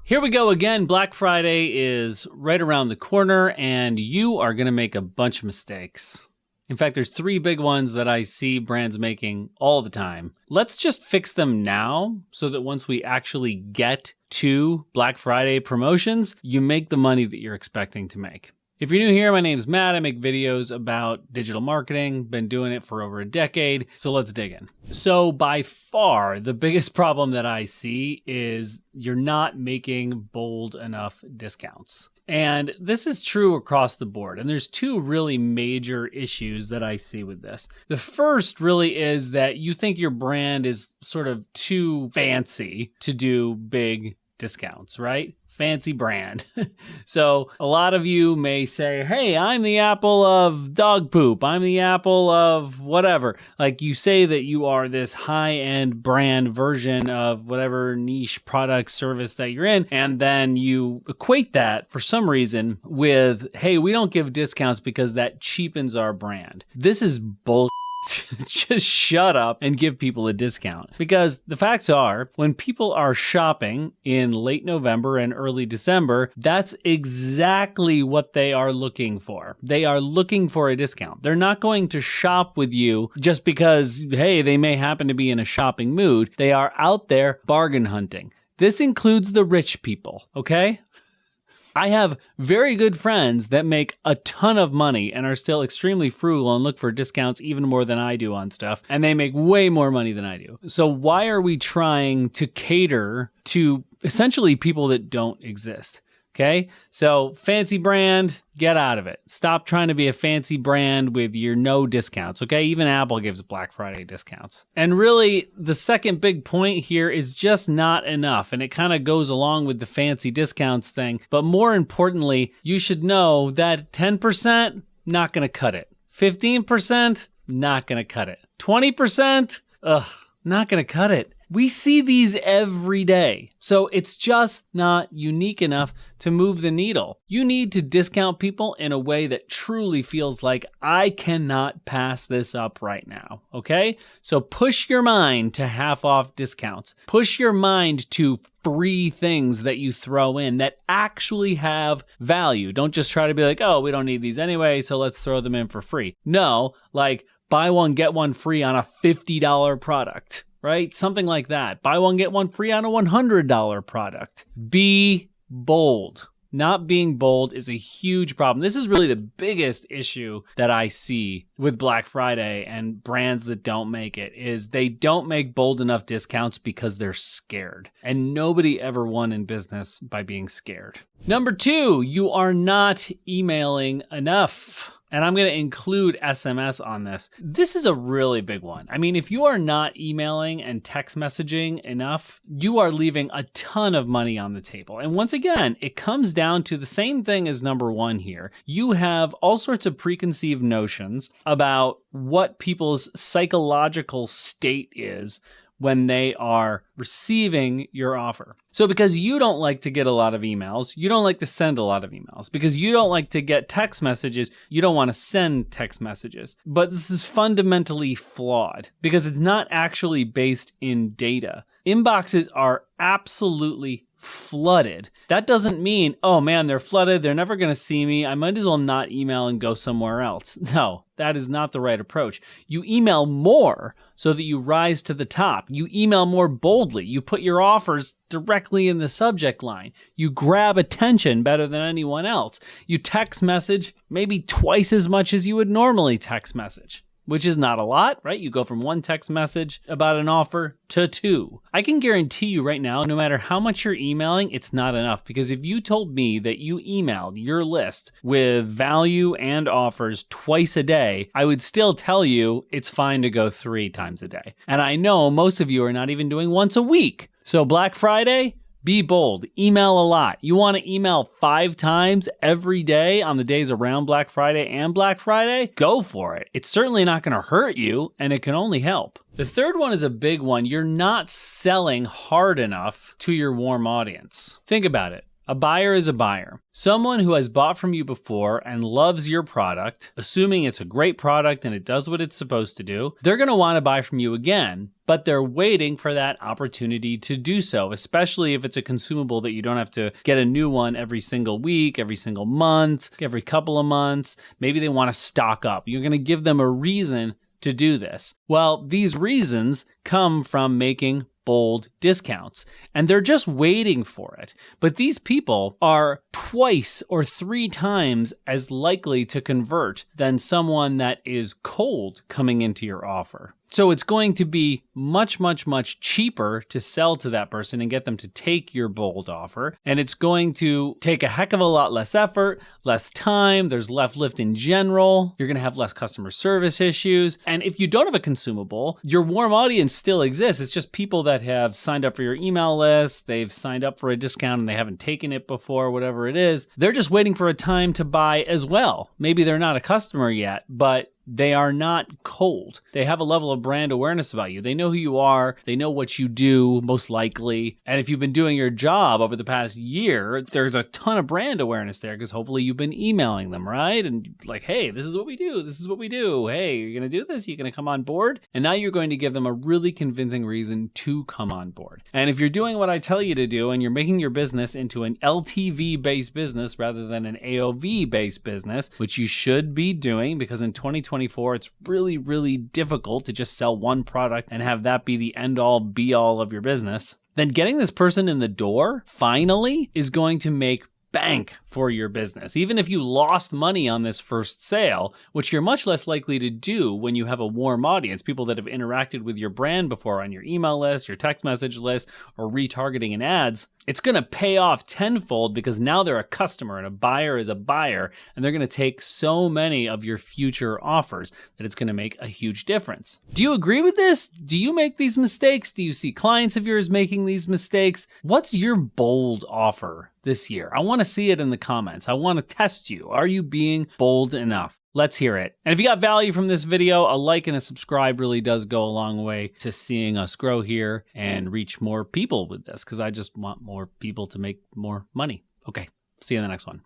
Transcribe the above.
Here we go again. Black Friday is right around the corner and you are going to make a bunch of mistakes. In fact, there's 3 big ones that I see brands making all the time. Let's just fix them now so that once we actually get to Black Friday promotions, you make the money that you're expecting to make. If you're new here, my name's Matt. I make videos about digital marketing, been doing it for over a decade, so let's dig in. So by far, the biggest problem that I see is you're not making bold enough discounts. And this is true across the board. And there's 2 really major issues that I see with this. The first really is that you think your brand is sort of too fancy to do big discounts, right? Fancy brand. So a lot of you may say, hey, I'm the Apple of dog poop. I'm the Apple of whatever. Like you say that you are this high-end brand version of whatever niche product service that you're in. And then you equate that for some reason with, hey, we don't give discounts because that cheapens our brand. This is bullshit. Just shut up and give people a discount. Because the facts are, when people are shopping in late November and early December, that's exactly what they are looking for. They are looking for a discount. They're not going to shop with you just because, hey, they may happen to be in a shopping mood. They are out there bargain hunting. This includes the rich people, okay? I have very good friends that make a ton of money and are still extremely frugal and look for discounts even more than I do on stuff, and they make way more money than I do. So why are we trying to cater to essentially people that don't exist? Okay, so fancy brand, get out of it. Stop trying to be a fancy brand with your no discounts, okay? Even Apple gives Black Friday discounts. And really, the second big point here is just not enough, and it kind of goes along with the fancy discounts thing. But more importantly, you should know that 10%, not gonna cut it. 15%, not gonna cut it. 20%, not gonna cut it. We see these every day, so it's just not unique enough to move the needle. You need to discount people in a way that truly feels like I cannot pass this up right now, okay? So push your mind to half-off discounts. Push your mind to free things that you throw in that actually have value. Don't just try to be like, oh, we don't need these anyway, so let's throw them in for free. No, like buy one, get one free on a $50 product. Right? Something like that. Buy one, get one free on a $100 product. Be bold. Not being bold is a huge problem. This is really the biggest issue that I see with Black Friday and brands that don't make it, is they don't make bold enough discounts because they're scared. And nobody ever won in business by being scared. Number 2, you are not emailing enough. And I'm going to include SMS on this. This is a really big one. I mean, if you are not emailing and text messaging enough, you are leaving a ton of money on the table. And once again, it comes down to the same thing as number 1 here. You have all sorts of preconceived notions about what people's psychological state is when they are receiving your offer. So because you don't like to get a lot of emails, you don't like to send a lot of emails. Because you don't like to get text messages, you don't want to send text messages. But this is fundamentally flawed because it's not actually based in data. Inboxes are absolutely flooded. That doesn't mean, oh man, they're flooded, they're never going to see me, I might as well not email and go somewhere else. No, that is not the right approach. You email more so that you rise to the top. You email more boldly. You put your offers directly in the subject line. You grab attention better than anyone else. You text message maybe twice as much as you would normally text message. Which is not a lot, right? You go from 1 text message about an offer to 2. I can guarantee you right now, no matter how much you're emailing, it's not enough. Because if you told me that you emailed your list with value and offers twice a day, I would still tell you it's fine to go 3 times a day. And I know most of you are not even doing once a week. So Black Friday, be bold. Email a lot. You want to email 5 times every day on the days around Black Friday and Black Friday? Go for it. It's certainly not going to hurt you, and it can only help. The third one is a big one. You're not selling hard enough to your warm audience. Think about it. A buyer is a buyer. Someone who has bought from you before and loves your product, assuming it's a great product and it does what it's supposed to do, they're going to want to buy from you again, but they're waiting for that opportunity to do so, especially if it's a consumable that you don't have to get a new one every single week, every single month, every couple of months. Maybe they want to stock up. You're going to give them a reason to do this. Well, these reasons come from making bold discounts, and they're just waiting for it. But these people are twice or 3 times as likely to convert than someone that is cold coming into your offer. So it's going to be much, much, much cheaper to sell to that person and get them to take your bold offer. And it's going to take a heck of a lot less effort, less time. There's less lift in general. You're going to have less customer service issues. And if you don't have a consumable, your warm audience still exists. It's just people that have signed up for your email list. They've signed up for a discount and they haven't taken it before, whatever it is. They're just waiting for a time to buy as well. Maybe they're not a customer yet, but they are not cold. They have a level of brand awareness about you. They know who you are. They know what you do, most likely. And if you've been doing your job over the past year, there's a ton of brand awareness there because hopefully you've been emailing them, right? And like, hey, this is what we do. This is what we do. Hey, you're going to do this? You're going to come on board? And now you're going to give them a really convincing reason to come on board. And if you're doing what I tell you to do and you're making your business into an LTV-based business rather than an AOV-based business, which you should be doing because in 2024, it's really, really difficult to just sell one product and have that be the end-all, be-all of your business, then getting this person in the door finally is going to make bank for your business. Even if you lost money on this first sale, which you're much less likely to do when you have a warm audience, people that have interacted with your brand before on your email list, your text message list, or retargeting in ads, it's going to pay off tenfold because now they're a customer and a buyer is a buyer, and they're going to take so many of your future offers that it's going to make a huge difference. Do you agree with this? Do you make these mistakes? Do you see clients of yours making these mistakes? What's your bold offer this year? I want to see it in the comments. I want to test you. Are you being bold enough? Let's hear it. And if you got value from this video, a like and a subscribe really does go a long way to seeing us grow here and reach more people with this, because I just want more people to make more money. Okay, see you in the next one.